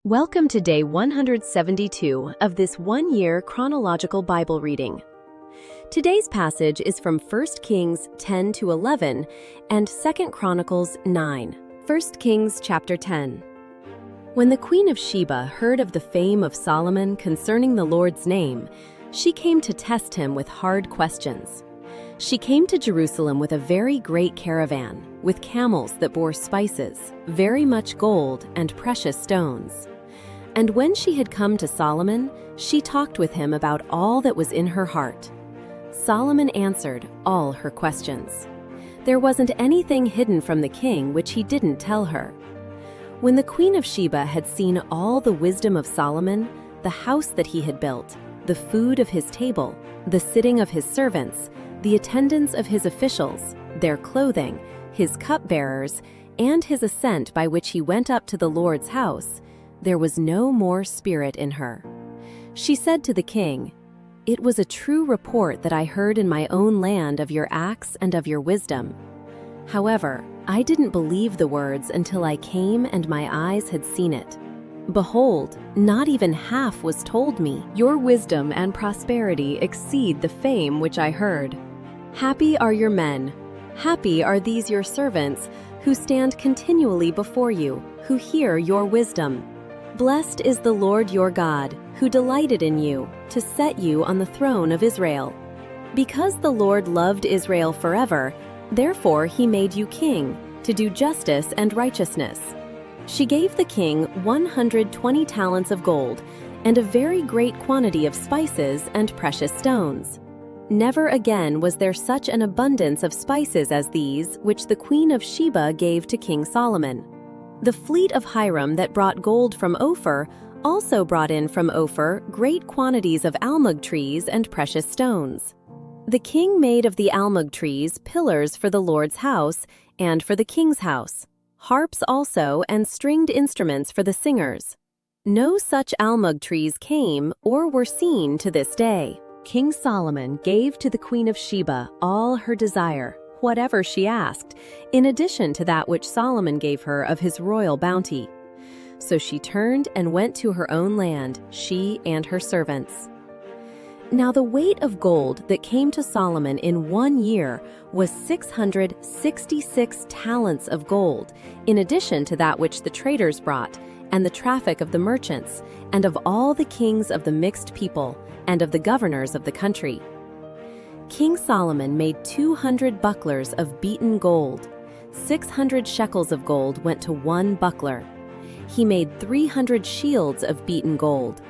Welcome to day 172 of this one-year chronological Bible reading. Today's passage is from 1 Kings 10 to 11 and 2 Chronicles 9. 1 Kings chapter 10. When the Queen of Sheba heard of the fame of Solomon concerning the Lord's name, she came to test him with hard questions. She came to Jerusalem with a very great caravan, with camels that bore spices, very much gold, and precious stones. And when she had come to Solomon, she talked with him about all that was in her heart. Solomon answered all her questions. There wasn't anything hidden from the king which he didn't tell her. When the Queen of Sheba had seen all the wisdom of Solomon, the house that he had built, the food of his table, the sitting of his servants, the attendance of his officials, their clothing, his cupbearers, and his ascent by which he went up to the Lord's house, there was no more spirit in her. She said to the king, "It was a true report that I heard in my own land of your acts and of your wisdom. However, I didn't believe the words until I came and my eyes had seen it. Behold, not even half was told me. Your wisdom and prosperity exceed the fame which I heard. Happy are your men, happy are these your servants, who stand continually before you, who hear your wisdom. Blessed is the Lord your God, who delighted in you, to set you on the throne of Israel. Because the Lord loved Israel forever, therefore he made you king, to do justice and righteousness." She gave the king 120 talents of gold, and a very great quantity of spices and precious stones. Never again was there such an abundance of spices as these, which the Queen of Sheba gave to King Solomon. The fleet of Hiram that brought gold from Ophir also brought in from Ophir great quantities of almug trees and precious stones. The king made of the almug trees pillars for the Lord's house and for the king's house, harps also and stringed instruments for the singers. No such almug trees came or were seen to this day. King Solomon gave to the Queen of Sheba all her desire, whatever she asked, in addition to that which Solomon gave her of his royal bounty. So she turned and went to her own land, she and her servants. Now the weight of gold that came to Solomon in 1 year was 666 talents of gold, in addition to that which the traders brought, and the traffic of the merchants, and of all the kings of the mixed people, and of the governors of the country. King Solomon made 200 bucklers of beaten gold. 600 shekels of gold went to one buckler. He made 300 shields of beaten gold.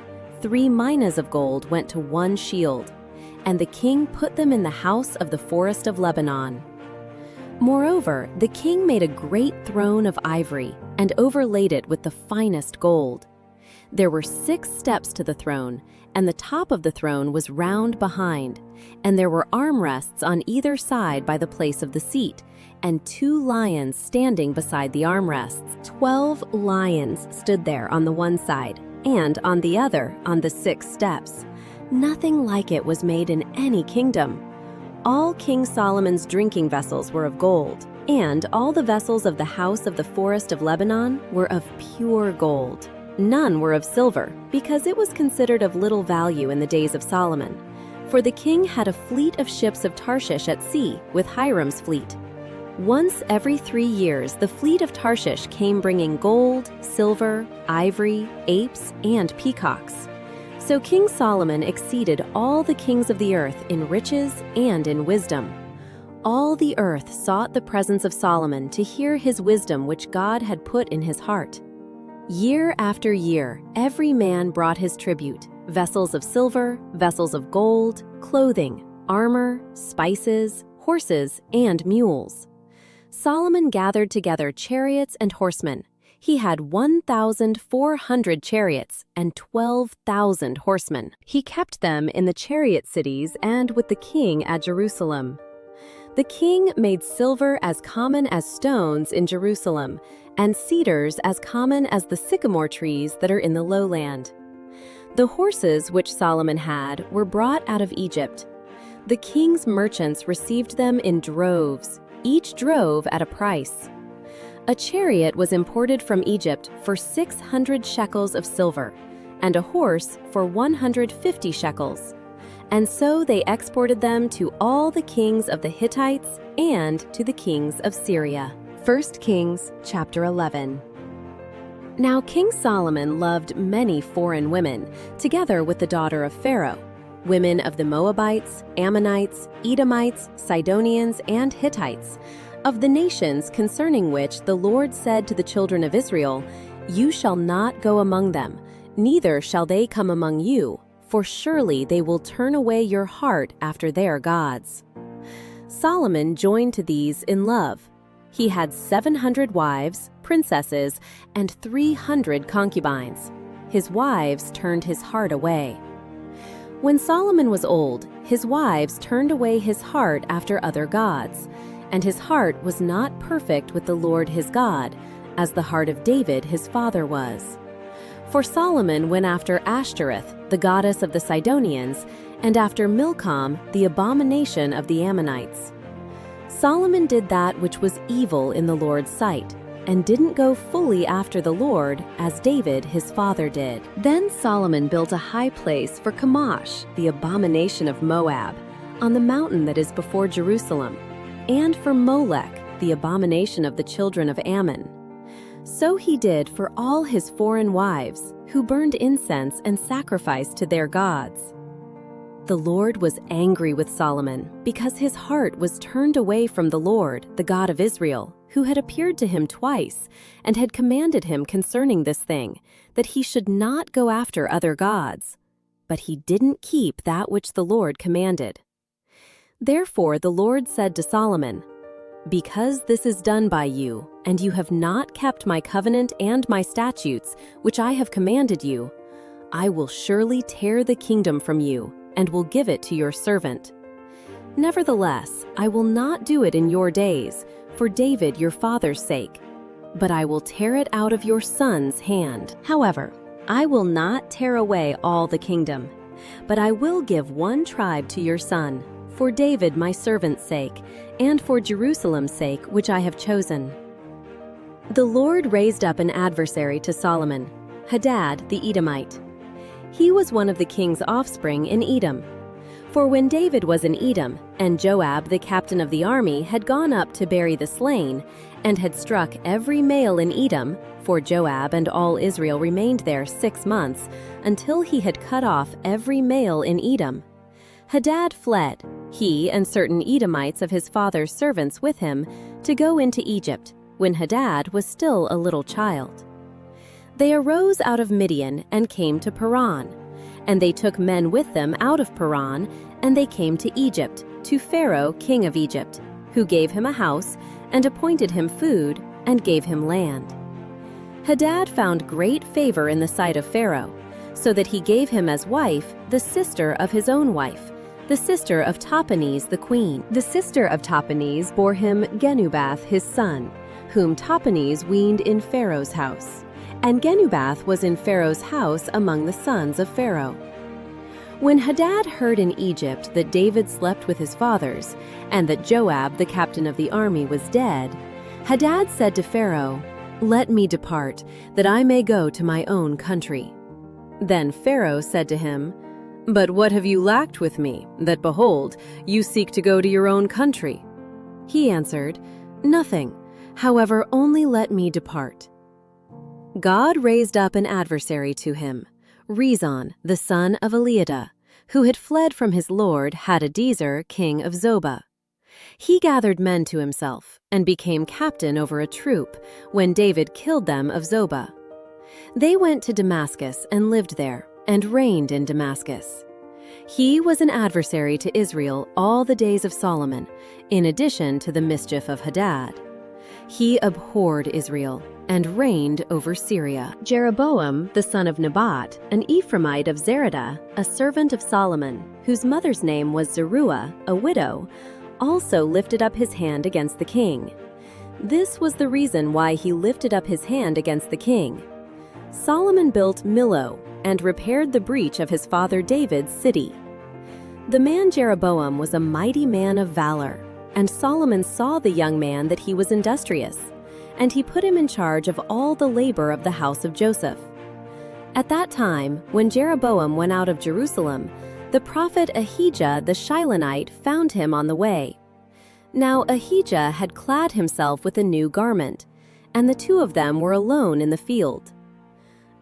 3 minas of gold went to one shield, and the king put them in the house of the forest of Lebanon. Moreover, the king made a great throne of ivory and overlaid it with the finest gold. There were 6 steps to the throne, and the top of the throne was round behind, and there were armrests on either side by the place of the seat, and 2 lions standing beside the armrests. 12 lions stood there on the one side, and on the other on the 6 steps. Nothing like it was made in any kingdom. All King Solomon's drinking vessels were of gold, and all the vessels of the house of the forest of Lebanon were of pure gold. None were of silver, because it was considered of little value in the days of Solomon. For the king had a fleet of ships of Tarshish at sea, with Hiram's fleet. Once every 3 years the fleet of Tarshish came bringing gold, silver, ivory, apes, and peacocks. So King Solomon exceeded all the kings of the earth in riches and in wisdom. All the earth sought the presence of Solomon to hear his wisdom which God had put in his heart. Year after year, every man brought his tribute, vessels of silver, vessels of gold, clothing, armor, spices, horses, and mules. Solomon gathered together chariots and horsemen. He had 1,400 chariots and 12,000 horsemen. He kept them in the chariot cities and with the king at Jerusalem. The king made silver as common as stones in Jerusalem, and cedars as common as the sycamore trees that are in the lowland. The horses which Solomon had were brought out of Egypt. The king's merchants received them in droves, each drove at a price. A chariot was imported from Egypt for 600 shekels of silver, and a horse for 150 shekels. And so they exported them to all the kings of the Hittites and to the kings of Syria. 1 Kings chapter 11. Now King Solomon loved many foreign women, together with the daughter of Pharaoh, women of the Moabites, Ammonites, Edomites, Sidonians, and Hittites, of the nations concerning which the Lord said to the children of Israel, "You shall not go among them, neither shall they come among you, for surely they will turn away your heart after their gods." Solomon joined to these in love. He had 700 wives, princesses, and 300 concubines. His wives turned his heart away. When Solomon was old, his wives turned away his heart after other gods, and his heart was not perfect with the Lord his God, as the heart of David his father was. For Solomon went after Ashtoreth, the goddess of the Sidonians, and after Milcom, the abomination of the Ammonites. Solomon did that which was evil in the Lord's sight, and didn't go fully after the Lord, as David his father did. Then Solomon built a high place for Chemosh, the abomination of Moab, on the mountain that is before Jerusalem, and for Molech, the abomination of the children of Ammon. So he did for all his foreign wives, who burned incense and sacrificed to their gods. The Lord was angry with Solomon because his heart was turned away from the Lord, the God of Israel, who had appeared to him twice and had commanded him concerning this thing, that he should not go after other gods. But he didn't keep that which the Lord commanded. Therefore the Lord said to Solomon, "Because this is done by you, and you have not kept my covenant and my statutes, which I have commanded you, I will surely tear the kingdom from you, and will give it to your servant. Nevertheless, I will not do it in your days, for David your father's sake, but I will tear it out of your son's hand. However, I will not tear away all the kingdom, but I will give one tribe to your son, for David my servant's sake, and for Jerusalem's sake, which I have chosen." The Lord raised up an adversary to Solomon, Hadad the Edomite. He was one of the king's offspring in Edom. For when David was in Edom, and Joab the captain of the army had gone up to bury the slain, and had struck every male in Edom, for Joab and all Israel remained there 6 months, until he had cut off every male in Edom, Hadad fled, he and certain Edomites of his father's servants with him, to go into Egypt, when Hadad was still a little child. They arose out of Midian and came to Paran, and they took men with them out of Paran, and they came to Egypt, to Pharaoh king of Egypt, who gave him a house, and appointed him food, and gave him land. Hadad found great favor in the sight of Pharaoh, so that he gave him as wife the sister of his own wife, the sister of Tahpenes the queen. The sister of Tahpenes bore him Genubath his son, whom Tahpenes weaned in Pharaoh's house. And Genubath was in Pharaoh's house among the sons of Pharaoh. When Hadad heard in Egypt that David slept with his fathers, and that Joab the captain of the army was dead, Hadad said to Pharaoh, "Let me depart, that I may go to my own country." Then Pharaoh said to him, "But what have you lacked with me, that behold, you seek to go to your own country?" He answered, "Nothing, however, only let me depart." God raised up an adversary to him, Rezon, the son of Eliada, who had fled from his lord Hadadezer, king of Zobah. He gathered men to himself and became captain over a troop when David killed them of Zobah. They went to Damascus and lived there, and reigned in Damascus. He was an adversary to Israel all the days of Solomon, in addition to the mischief of Hadad. He abhorred Israel and reigned over Syria. Jeroboam, the son of Nebat, an Ephraimite of Zeradah, a servant of Solomon, whose mother's name was Zeruiah, a widow, also lifted up his hand against the king. This was the reason why he lifted up his hand against the king. Solomon built Millo and repaired the breach of his father David's city. The man Jeroboam was a mighty man of valor, and Solomon saw the young man that he was industrious. and he put him in charge of all the labor of the house of Joseph. At that time, when Jeroboam went out of Jerusalem, the prophet Ahijah the Shilonite found him on the way. Now Ahijah had clad himself with a new garment, and the two of them were alone in the field.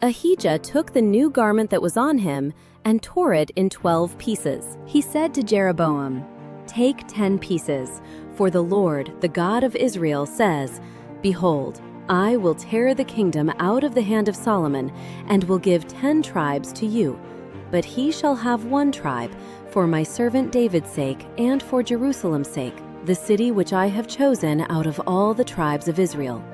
Ahijah took the new garment that was on him and tore it in 12 pieces. He said to Jeroboam, "Take 10 pieces, for the Lord, the God of Israel, says, Behold, I will tear the kingdom out of the hand of Solomon, and will give 10 tribes to you. But he shall have 1 tribe, for my servant David's sake, and for Jerusalem's sake, the city which I have chosen out of all the tribes of Israel,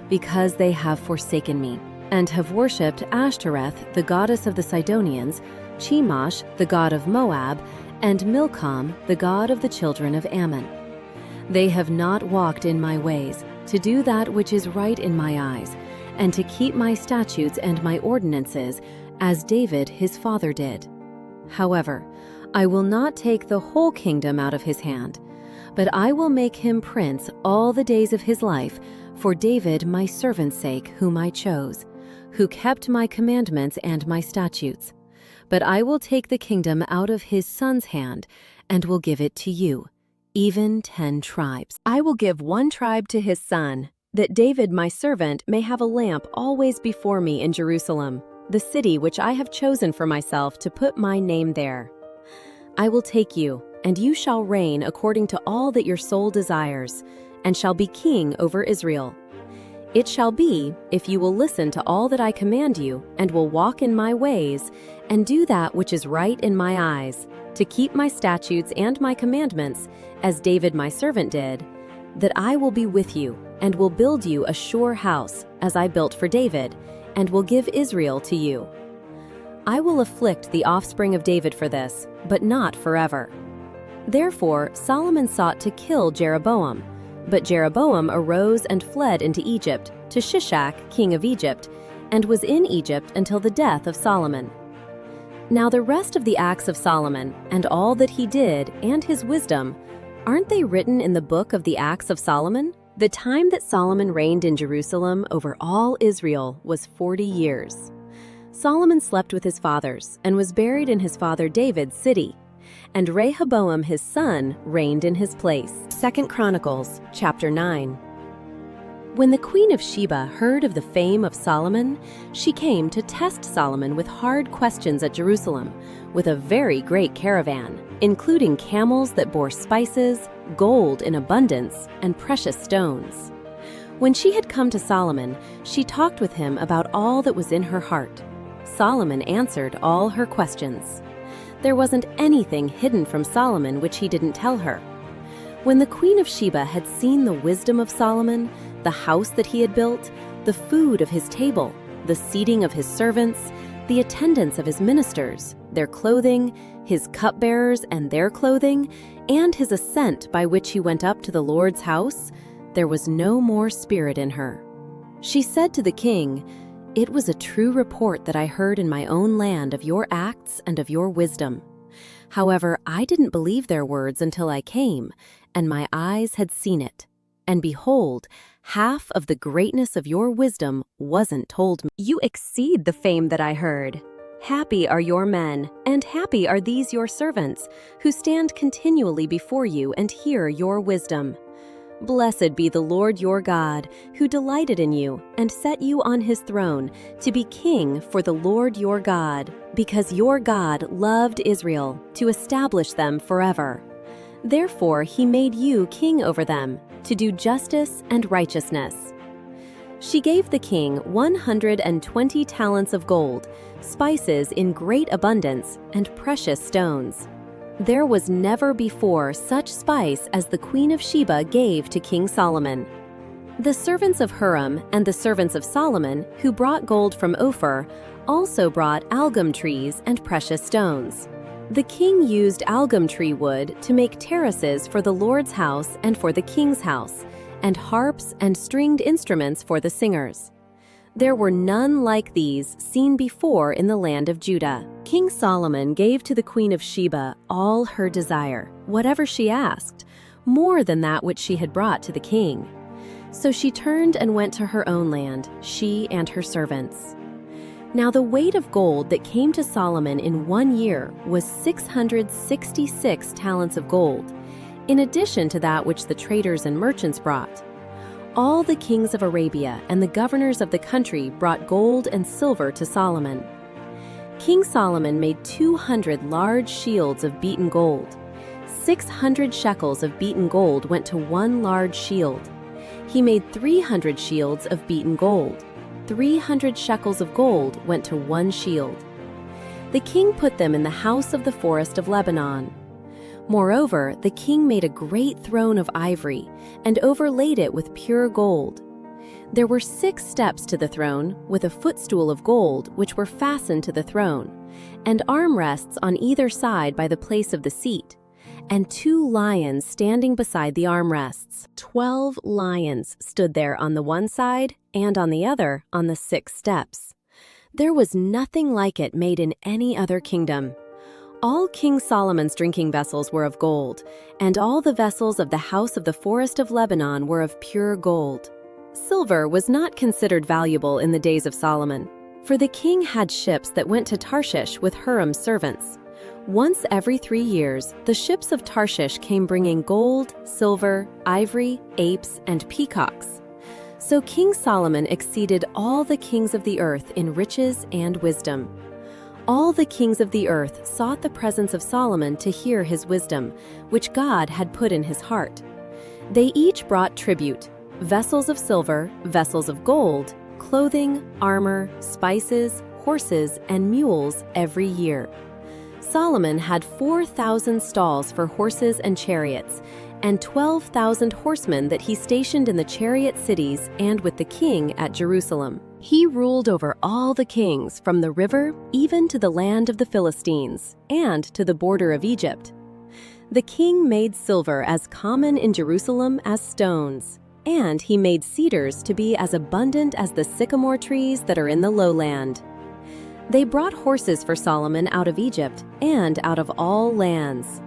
because they have forsaken me, and have worshipped Ashtoreth, the goddess of the Sidonians, Chemosh, the god of Moab, and Milcom, the god of the children of Ammon. They have not walked in my ways, to do that which is right in my eyes, and to keep my statutes and my ordinances, as David his father did. However, I will not take the whole kingdom out of his hand, but I will make him prince all the days of his life, for David my servant's sake, whom I chose, who kept my commandments and my statutes. But I will take the kingdom out of his son's hand, and will give it to you, even 10 tribes. I will give 1 tribe to his son, that David my servant may have a lamp always before me in Jerusalem, the city which I have chosen for myself to put my name there. I will take you, and you shall reign according to all that your soul desires, and shall be king over Israel. It shall be, if you will listen to all that I command you, and will walk in my ways, and do that which is right in my eyes, to keep my statutes and my commandments, as David my servant did, that I will be with you, and will build you a sure house, as I built for David, and will give Israel to you. I will afflict the offspring of David for this, but not forever." Therefore Solomon sought to kill Jeroboam, but Jeroboam arose and fled into Egypt, to Shishak, king of Egypt, and was in Egypt until the death of Solomon. Now the rest of the acts of Solomon, and all that he did, and his wisdom, aren't they written in the book of the Acts of Solomon? The time that Solomon reigned in Jerusalem over all Israel was 40 years. Solomon slept with his fathers, and was buried in his father David's city. And Rehoboam his son reigned in his place. 2 Chronicles, chapter 9. When the Queen of Sheba heard of the fame of Solomon, she came to test Solomon with hard questions at Jerusalem, with a very great caravan, including camels that bore spices, gold in abundance, and precious stones. When she had come to Solomon, she talked with him about all that was in her heart. Solomon answered all her questions. There wasn't anything hidden from Solomon which he didn't tell her. When the Queen of Sheba had seen the wisdom of Solomon, the house that he had built, the food of his table, the seating of his servants, the attendance of his ministers, their clothing, his cupbearers and their clothing, and his ascent by which he went up to the Lord's house, there was no more spirit in her. She said to the king, "It was a true report that I heard in my own land of your acts and of your wisdom. However, I didn't believe their words until I came, and my eyes had seen it. And behold, half of the greatness of your wisdom wasn't told me. You exceed the fame that I heard. Happy are your men, and happy are these your servants, who stand continually before you and hear your wisdom. Blessed be the Lord your God, who delighted in you and set you on his throne to be king for the Lord your God, because your God loved Israel to establish them forever. Therefore he made you king over them, to do justice and righteousness." She gave the king 120 talents of gold, spices in great abundance, and precious stones. There was never before such spice as the Queen of Sheba gave to King Solomon. The servants of Huram and the servants of Solomon, who brought gold from Ophir, also brought algum trees and precious stones. The king used algum tree wood to make terraces for the Lord's house and for the king's house, and harps and stringed instruments for the singers. There were none like these seen before in the land of Judah. King Solomon gave to the Queen of Sheba all her desire, whatever she asked, more than that which she had brought to the king. So she turned and went to her own land, she and her servants. Now the weight of gold that came to Solomon in 1 year was 666 talents of gold, in addition to that which the traders and merchants brought. All the kings of Arabia and the governors of the country brought gold and silver to Solomon. King Solomon made 200 large shields of beaten gold. 600 shekels of beaten gold went to one large shield. He made 300 shields of beaten gold. 300 shekels of gold went to one shield. The king put them in the house of the forest of Lebanon. Moreover, the king made a great throne of ivory and overlaid it with pure gold. There were 6 steps to the throne, with a footstool of gold which were fastened to the throne, and armrests on either side by the place of the seat, and 2 lions standing beside the armrests. 12 lions stood there on the one side and on the other on the 6 steps. There was nothing like it made in any other kingdom. All King Solomon's drinking vessels were of gold, and all the vessels of the house of the forest of Lebanon were of pure gold. Silver was not considered valuable in the days of Solomon, for the king had ships that went to Tarshish with Hiram's servants. Once every 3 years, the ships of Tarshish came bringing gold, silver, ivory, apes, and peacocks. So King Solomon exceeded all the kings of the earth in riches and wisdom. All the kings of the earth sought the presence of Solomon to hear his wisdom, which God had put in his heart. They each brought tribute: vessels of silver, vessels of gold, clothing, armor, spices, horses, and mules every year. Solomon had 4,000 stalls for horses and chariots, and 12,000 horsemen that he stationed in the chariot cities and with the king at Jerusalem. He ruled over all the kings from the river even to the land of the Philistines and to the border of Egypt. The king made silver as common in Jerusalem as stones, and he made cedars to be as abundant as the sycamore trees that are in the lowland. They brought horses for Solomon out of Egypt and out of all lands.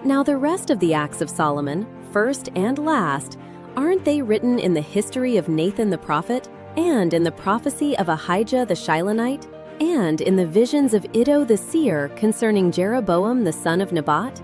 Now the rest of the acts of Solomon, first and last, aren't they written in the history of Nathan the prophet, and in the prophecy of Ahijah the Shilonite, and in the visions of Iddo the seer concerning Jeroboam the son of Nebat?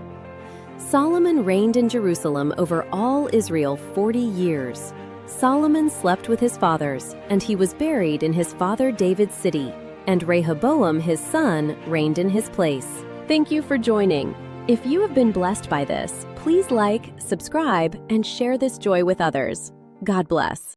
Solomon reigned in Jerusalem over all Israel 40 years. Solomon slept with his fathers, and he was buried in his father David's city, and Rehoboam his son reigned in his place. Thank you for joining. If you have been blessed by this, please like, subscribe, and share this joy with others. God bless.